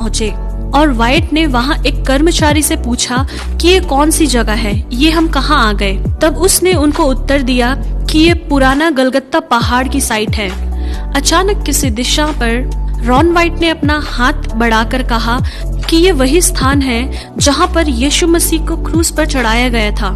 पहुंचे और वाइट ने वहां एक कर्मचारी से पूछा कि ये कौन सी जगह है, ये हम कहाँ आ गए। तब उसने उनको उत्तर दिया कि ये पुराना गलगत्ता पहाड़ की साइट है। अचानक किसी दिशा पर रॉन वाइट ने अपना हाथ बढ़ाकर कहा कि ये वही स्थान है जहाँ पर यीशु मसीह को क्रूस पर चढ़ाया गया था,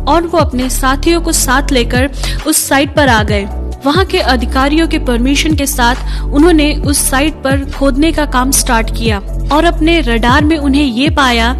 और वो अपने साथियों को साथ लेकर उस साइट पर आ गए। वहाँ के अधिकारियों के परमिशन के साथ उन्होंने उस साइट पर खोदने का काम स्टार्ट किया और अपने रडार में उन्हें ये पाया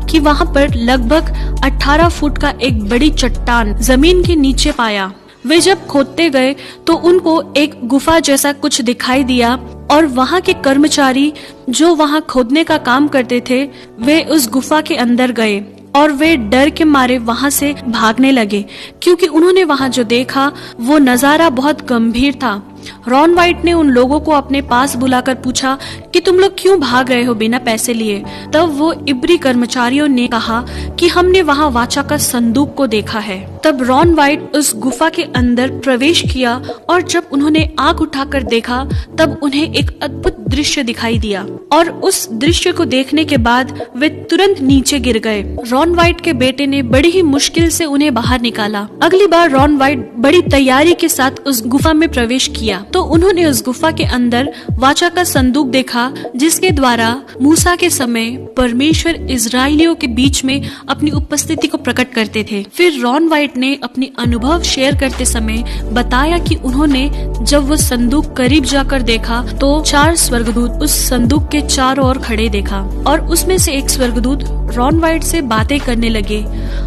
कि वहाँ पर लगभग 18 फुट का एक बड़ी चट्टान जमीन के नीचे पाया। वे जब खोदते गए तो उनको एक गुफा जैसा कुछ दिखाई दिया और वहाँ के कर्मचारी जो वहाँ खोदने का काम करते थे वे उस गुफा के अंदर गए और वे डर के मारे वहाँ से भागने लगे, क्योंकि उन्होंने वहाँ जो देखा वो नजारा बहुत गंभीर था। रॉन वाइट ने उन लोगों को अपने पास बुलाकर पूछा कि तुम लोग क्यों भाग रहे हो बिना पैसे लिए। तब वो इब्री कर्मचारियों ने कहा कि हमने वहाँ वाचा का संदूक को देखा है। तब रॉन वाइट उस गुफा के अंदर प्रवेश किया और जब उन्होंने आंख उठाकर देखा तब उन्हें एक अद्भुत दृश्य दिखाई दिया और उस दृश्य को देखने के बाद वे तुरंत नीचे गिर गए। रॉन वाइट के बेटे ने बड़ी ही मुश्किल से उन्हें बाहर निकाला। अगली बार रॉन वाइट बड़ी तैयारी के साथ उस गुफा में प्रवेश किया तो उन्होंने उस गुफा के अंदर वाचा का संदूक देखा, जिसके द्वारा मूसा के समय परमेश्वर इजरायलियों के बीच में अपनी उपस्थिति को प्रकट करते थे। फिर रॉन वाइट ने अपनी अनुभव शेयर करते समय बताया कि उन्होंने जब वो संदूक करीब जाकर देखा तो 4 स्वर्गदूत उस संदूक के चारों ओर खड़े देखा और उसमें से एक स्वर्गदूत रॉन वाइट से बातें करने लगे।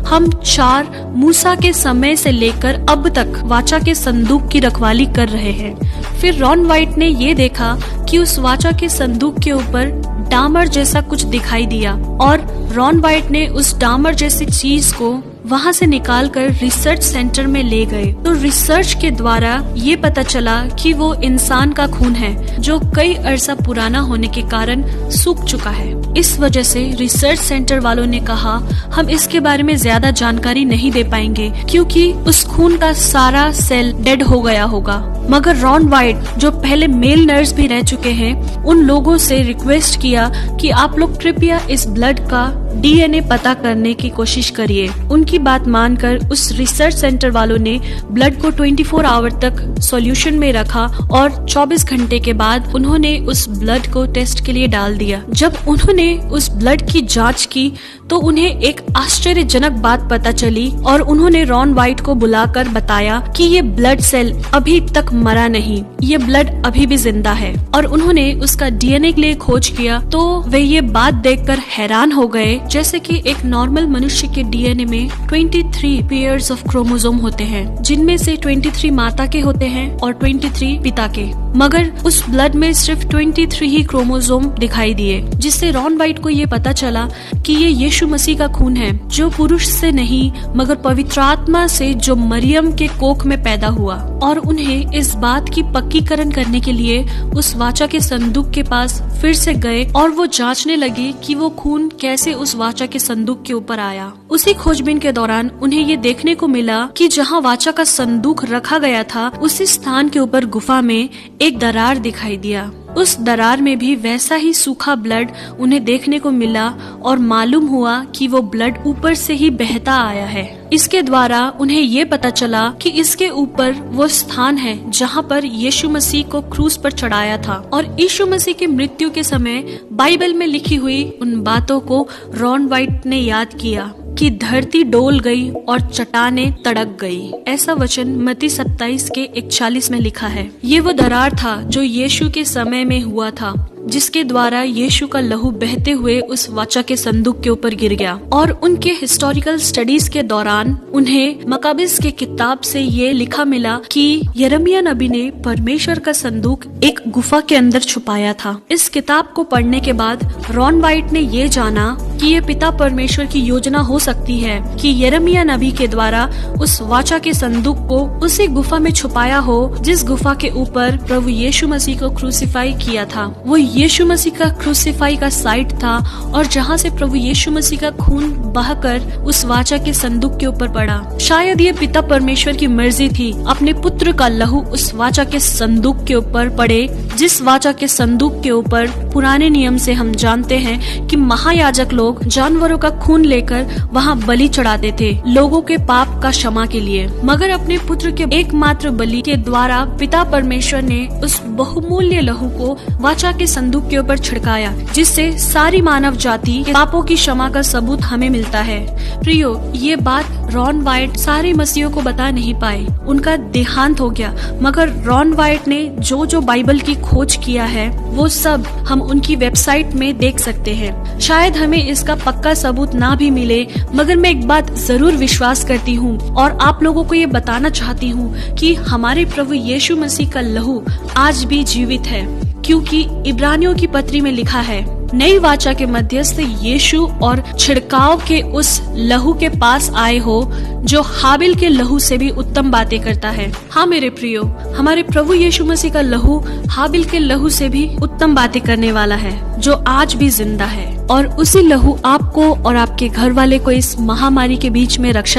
हम 4 मूसा के समय से लेकर अब तक वाचा के संदूक की रखवाली कर रहे हैं। फिर रॉन वाइट ने ये देखा कि उस वाचा के संदूक के ऊपर डामर जैसा कुछ दिखाई दिया और रॉन वाइट ने उस डामर जैसी चीज को वहाँ से निकालकर रिसर्च सेंटर में ले गए। तो रिसर्च के द्वारा ये पता चला कि वो इंसान का खून है जो कई अरसा पुराना होने के कारण सूख चुका है। इस वजह से रिसर्च सेंटर वालों ने कहा हम इसके बारे में ज्यादा जानकारी नहीं दे पाएंगे क्योंकि उस खून का सारा सेल डेड हो गया होगा। मगर रॉन वाइट जो पहले मेल नर्स भी रह चुके हैं उन लोगों से रिक्वेस्ट किया कि आप लोग कृपया इस ब्लड का डीएनए पता करने की कोशिश करिए। उनकी बात मानकर उस रिसर्च सेंटर वालों ने ब्लड को 24 आवर तक सॉल्यूशन में रखा और 24 घंटे के बाद उन्होंने उस ब्लड को टेस्ट के लिए डाल दिया। जब उन्होंने उस ब्लड की जांच की तो उन्हें एक आश्चर्यजनक बात पता चली और उन्होंने रॉन वाइट को बुलाकर बताया कि ये ब्लड सेल अभी तक मरा नहीं, ये ब्लड अभी भी जिंदा है। और उन्होंने उसका डीएनए के लिए खोज किया तो वे ये बात देखकर हैरान हो गए जैसे कि एक नॉर्मल मनुष्य के डीएनए में 23 पेयर्स ऑफ क्रोमोसोम होते हैं, जिनमें से 23 माता के होते हैं और 23 पिता के, मगर उस ब्लड में सिर्फ 23 ही क्रोमोसोम दिखाई दिए, जिससे रॉन वाइट को ये पता चला कि ये यीशु मसीह का खून है जो पुरुष से नहीं मगर पवित्र आत्मा से जो मरियम के कोख में पैदा हुआ। और उन्हें इस बात की पक्कीकरण करने के लिए उस वाचा के संदूक के पास फिर से गए और वो जांचने लगे कि वो खून कैसे उस वाचा के संदूक के ऊपर आया। उसी खोजबीन के दौरान उन्हें ये देखने को मिला कि जहाँ वाचा का संदूक रखा गया था उसी स्थान के ऊपर गुफा में एक दरार दिखाई दिया। उस दरार में भी वैसा ही सूखा ब्लड उन्हें देखने को मिला और मालूम हुआ कि वो ब्लड ऊपर से ही बहता आया है। इसके द्वारा उन्हें ये पता चला कि इसके ऊपर वो स्थान है जहाँ पर यीशु मसीह को क्रूस पर चढ़ाया था। और यीशु मसीह की मृत्यु के समय बाइबल में लिखी हुई उन बातों को रॉन वाइट ने याद किया कि धरती डोल गई और चट्टानें तड़क गई। ऐसा वचन मत्ती 27 के 41 में लिखा है। ये वो दरार था जो यीशु के समय में हुआ था, जिसके द्वारा यीशु का लहू बहते हुए उस वाचा के संदूक के ऊपर गिर गया। और उनके हिस्टोरिकल स्टडीज के दौरान उन्हें मकाबिस के किताब से ये लिखा मिला कि यिर्मयाह नबी ने परमेश्वर का संदूक एक गुफा के अंदर छुपाया था। इस किताब को पढ़ने के बाद रॉन वाइट ने ये जाना कि ये पिता परमेश्वर की योजना हो सकती है कि यिर्मयाह नबी के द्वारा उस वाचा के संदूक को उसी गुफा में छुपाया हो जिस गुफा के ऊपर प्रभु यीशु मसीह को क्रूसीफाई किया था। वो यीशु मसीह का क्रूसीफाई का साइट था और जहाँ से प्रभु यीशु मसीह का खून बहकर उस वाचा के संदूक के ऊपर पड़ा। शायद ये पिता परमेश्वर की मर्जी थी अपने पुत्र का लहू उस वाचा के संदूक के ऊपर पड़े, जिस वाचा के संदूक के ऊपर पुराने नियम से हम जानते हैं कि महायाजक लोग जानवरों का खून लेकर वहाँ बलि चढ़ाते थे लोगों के पाप का क्षमा के लिए। मगर अपने पुत्र के एकमात्र बलि के द्वारा पिता परमेश्वर ने उस बहुमूल्य लहू को वाचा के संदूक के ऊपर छिड़काया, जिससे सारी मानव जाति के पापों की क्षमा का सबूत हमें मिलता है। प्रियो, ये बात रॉन वाइट सारे मसीहों को बता नहीं पाए, उनका देहांत हो गया। मगर रॉन वाइट ने जो बाइबल की खोज किया है वो सब हम उनकी वेबसाइट में देख सकते हैं। शायद हमें इसका पक्का सबूत ना भी मिले, मगर मैं एक बात जरूर विश्वास करती हूँ और आप लोगों को ये बताना चाहती हूँ कि हमारे प्रभु यीशु मसीह का लहू आज भी जीवित है, क्योंकि इब्रानियों की पत्री में लिखा है, नई वाचा के मध्यस्थ यीशु और छिड़काव के उस लहू के पास आए हो जो हाबिल के लहू से भी उत्तम बातें करता है। हाँ मेरे प्रियो, हमारे प्रभु यीशु मसीह का लहू हाबिल के लहू से भी उत्तम बातें करने वाला है, जो आज भी जिंदा है। और उसी लहू आपको और आपके घर वाले को इस महामारी के बीच में रक्षा